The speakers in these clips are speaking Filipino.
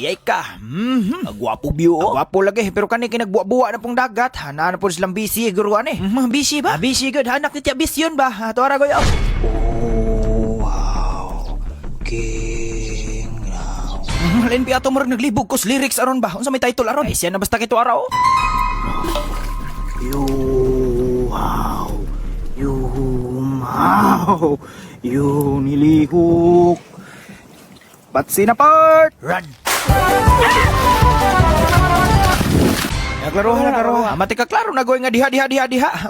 Yay ka. Gwapo view. Gwapo lagi pero kani kinagbuwa-buwa na pong dagat. Hana na po silang busy guru ani. Busy ba? Busy good. Hanak ni tiya bisyon ba? Tuara ko yo. Oh, wow. King now. Lain pi ato murag naglibog kos lyrics aron ba? Unsa may title aron? Ay siya na basta kay tuara oh. You wow. You wow. You nilihok. Batsi na part! Run! Naklaruha. Mati ka klaro na goy nga diha.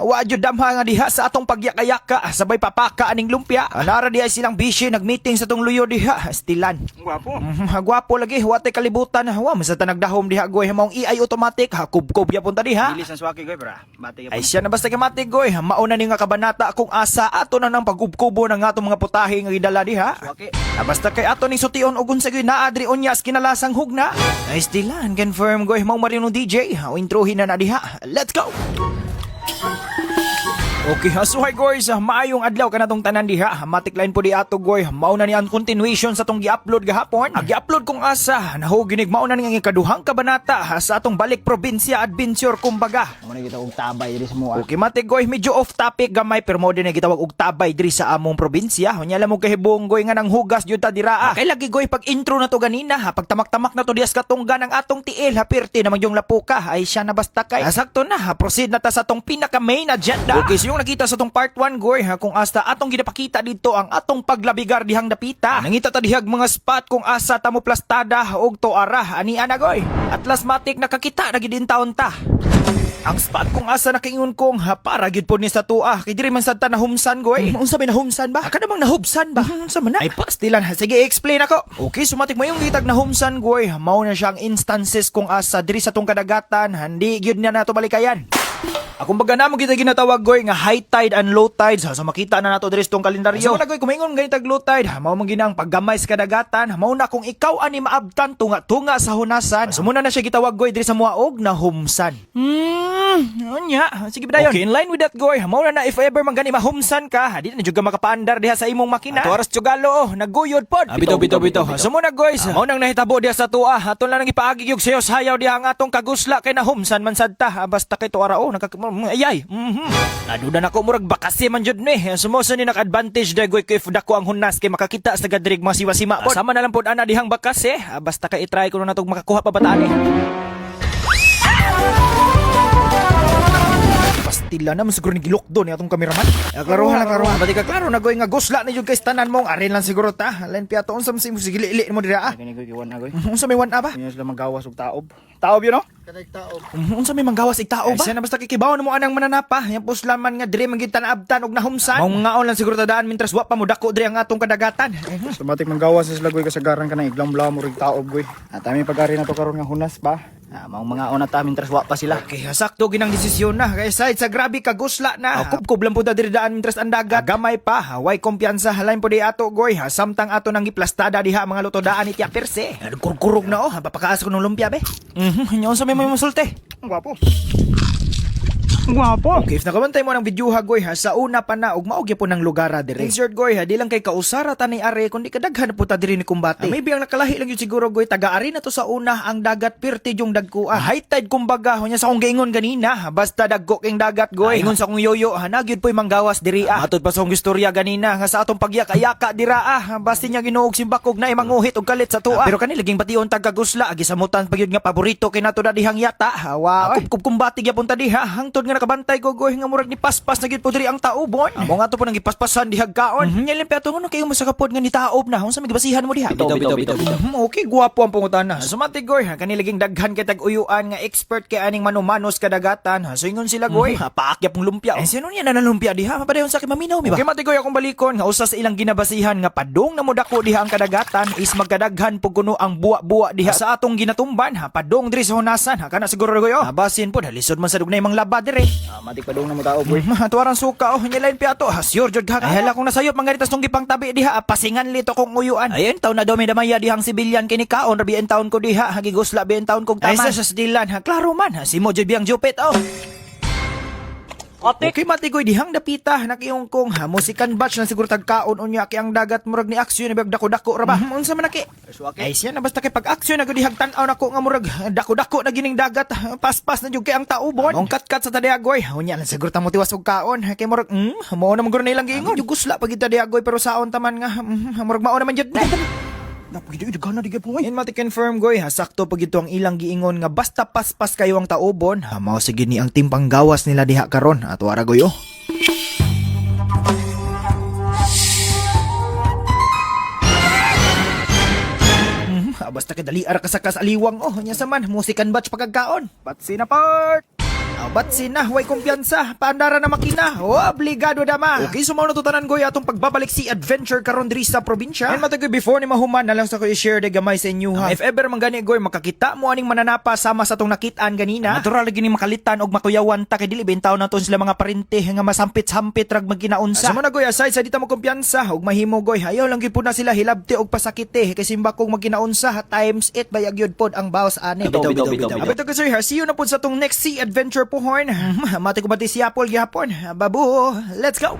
Wa jud damha nga diha sa atong pagyakayaka sabay papaka aning lumpia. Anara diha silang busy nagmeeting sa tong luyo diha. Stilan. Gwapo. Gwapo lagi, wate kalibutan. Wa man sa tanagdahom diha goy maong EI automatic. Kubkob yapon ta diha. Bilis ang swaki goy bra. Bati Ay siya na basta kamatik goy. Mauna ni nga kabanata akong asa ato na nang pagkubkubo ng atong mga putahe nga gidala diha. Swaki. Basta kay ato ning sution og unsa gyud naa adri unyas kinalasang hugna. Ay stilan confirm goy mao marino DJ. Introhin na diha. Let's go! Okay, hasuhay guys, maayong adlaw ka na tong tanan diha. Matikline po di ato goy. Mao na ni ang continuation sa tong gi-upload gahapon. Gi-upload kong asa, nahuginig mao na ni ang ikaduhang kabanata sa atong balik probinsya adventure kumbaga. Mo na kita og tabay diri sa mua. Okay, matik goy, medyo off topic gamay pero mo din na gitawag og tabay diri sa among probinsya. Unya lang mo kahibong goy nga nang hugas jud ta dira. Kay lagi goy pag intro na to ganina, pag tamak-tamak na to dias katungga ng atong tiil, hapirti namang yung lapuka. Ay siya na basta kay. Sakto na, proceed na ta sa atong pinaka main agenda. Okay, so yung nakita sa tong part 1 goy kung asa atong ginapakita dito ang atong paglabigar dihang dapita. Nangita ta dihag mga spot kung asa ta mo plastada og toara ani ana goy. At lasmatic nakakita na gid taon ta. Ang spot kung asa nakaingon kong para gyud po ni sa tuah kay diri man sad ta nahumsan goy. Unsa may nahumsan ba? Aka namang nahubsan ba? Unsa man na? Ay pastilan, sige explain ako. Okay, sumatik mo yung gitag nahumsan goy. Mao na siyang instances kung asa diri sa tong kadagatan hindi gyud na nato balikayan. Akong baga na mo kita ginatawag goy nga high tide and low tide sa makita na nato diri sa tong kalendaryo. So goy kumingon ganitag low tide, mao man ginang paggamay sa kadagatan, mao na kung ikaw ani maabtan tunga sa sumuna na siya gitawag goy diri sa muaog na humsan. Nya, sige bidayon. Okay, in line with that goy, mao na if ever man gani mahumsan ka, di na jud ka makapaandar diha sa imong makina. Ato oras tugalo, nagguyod pod. Bitaw. Sumuna guys, mao nang nahitabo diha sa tuwa, aton lang ipaagi gyud sayo sayaw diha ang atong kagusla kay nahumsan man sadta, basta kay tuara ayay. Naduda na ko murag bakasi man jud ni. Sumoso ni naka-advantage day goy if dako ang hunas kay makakita sa gadrig mga siwa-sima pod. Sama na lang pod ana dihang bakasi. Basta kay i-try ko na natong makakuha pa bataan eh. Pastila naman siguro ni gilokdo ni atong kameraman. Klaruhan. Bati ka klaro na goy nga gusla ni jud kay tanan mong arin lang siguro ta. Lain pi ato unsa man sige li mo dira. Kani goy kiwan na goy. Unsa may wan ba? Nya sila magawas og taob. Taob yun no? Kanay taob. Unsa may manggawas ig tao ba? Siya na basta kikibaw na mo anang mananapa. Yang puslaman nga diri manggita na abtan og nahumsan. Mao ngaon lang siguro tadaan mintras wa pa mo dako diri ang atong kadagatan. Automatic manggawas sa sila goy kasagaran ka na iglam-lam og taob goy. At ami pag-ari na to karon nga hunas ba. Mao mga ona ta mintras wa pa sila. Okay, sakto ginang desisyon na. Kay side sa grabe kagusla na. Kubkob lang po ta diri daan mintras ang dagat. Gamay pa, way kumpiyansa halain po di ato goy. Samtang ato nang giplastada diha mga luto daan ni Tia Perse. Nagkurkurog na oh, papakaas ko ng lumpia be. Nyon sa may musulte. Gwapo. Okay, if nakabantay mo ng video ha goy sa una pa na ug maog po ng lugar dire. Insert goy di lang kay kausara ta ni are kundi kadaghan po ta diri ni kumbate. Maybe ang nakalahi lang yun siguro goy taga-ari na to sa una ang dagat pirti yung dagkua. High tide kumbaga nya sa akong gaingon ganina basta dagko king dagat goy. Ingon sa akong yoyo nagyud po'y manggawas diri Matod pa sa akong istorya ganina nga sa atong pagyaka-yaka dira basta niya ginuog simbakog na imanguhit og kalit sa tuwa. Pero kani laging bation tagagusla gisamutan pagyud nga paborito kay nato na dihang yata. Kubkob kumbati gyapon ta diha hangtod nga nakabantay ko goy nga murag ni paspas na gid po diri ang taobon. Amo nga to po nang gipaspasan dihag kaon. Nyalin pa to ngono kayo masakapod nga ni taob na. Unsa may gibasihan mo diha? Bitaw. Okay, guwapo ang pangutana. Sumatig goy kani laging daghan kay tag-uyuan nga expert kay aning manumanos kadagatan. So ingon sila goy, paakyap ng lumpia. Sino niya na lumpia diha? Mapadayon sa maminaw mi ba? Okay, matigoy akong balikon nga usa sa ilang ginabasihan nga padung na mudako diha ang kadagatan is magkadaghan pug kuno ang buwa-buwa diha sa atong ginatumban. Padung diri sa hunasan. Kana siguro goy basin pod halisod man sa dugnay mga laba dire. Matik pa dong na mo taob boy. Tuwarang suka nyalain pi ato. Sure jud ka. Ay hala kung nasayop mangaritas tong gipang tabi diha pasingan lito kong uyuan. Ayun taon na daw may damaya dihang sibilyan kini kaon rabi en taon ko diha hagigusla bi en taon kong taman. Ay sa dilan klaro man si mo jud biyang jupit Okay, matigoy dihang dapita nakiyong kong musikan batch na siguro tagkaon unya kay ang dagat murag ni aksyon na dako-dako ra ba? Unsa man naki? Ay siya na basta kay pag-aksyon na gud dihang tan-aw nako nga murag dako-dako na gining dagat, paspas na jud kay ang taubon. Ang kat-kat sa tadiagoy, unya lang siguro ta mo tiwas og kaon kay murag mao na man guro nilang giingon. Jugusla pag tadiagoy pero saon taman nga murag mao naman jud. Napagid ay daghan na digay po ay. In mati confirm goy ha, sakto pag ito ang ilang giingon nga basta paspas kayo ang taubon, mao sige ni ang timpang gawas nila diha karon ato ara goy oh. Basta kay dali ara kasakas aliwang oh, nya saman musikan batch pagkagkaon. Batsi na part. Ba't sina, way kumpiyansa, paandara na makina, obligado dama. Okay, sumaw na tutanan ko atong pagbabalik si adventure karon diri sa probinsya. And matagoy before ni mahuman, na lang sa ko i-share de gamay sa inyo ha. If ever man gani goy, makakita mo aning mananapa sama sa tong nakitaan ganina. Natural lagi ni makalitan og makuyawan ta kay dili bentaw na ton sila mga parente nga masampit-sampit rag magkinaunsa. Suma na goy, aside sa dita mo kumpiyansa, og mahimo goy, ayaw lang gyud na sila hilabti og pasakite kay simba kong magkinaunsa times 8 bayag yun pod ang bawas ani. Bitaw. Abito ko sir, see you na pod sa tong next sea adventure pohon. Mati ko ba ti si Apple gihapon. Babu, let's go!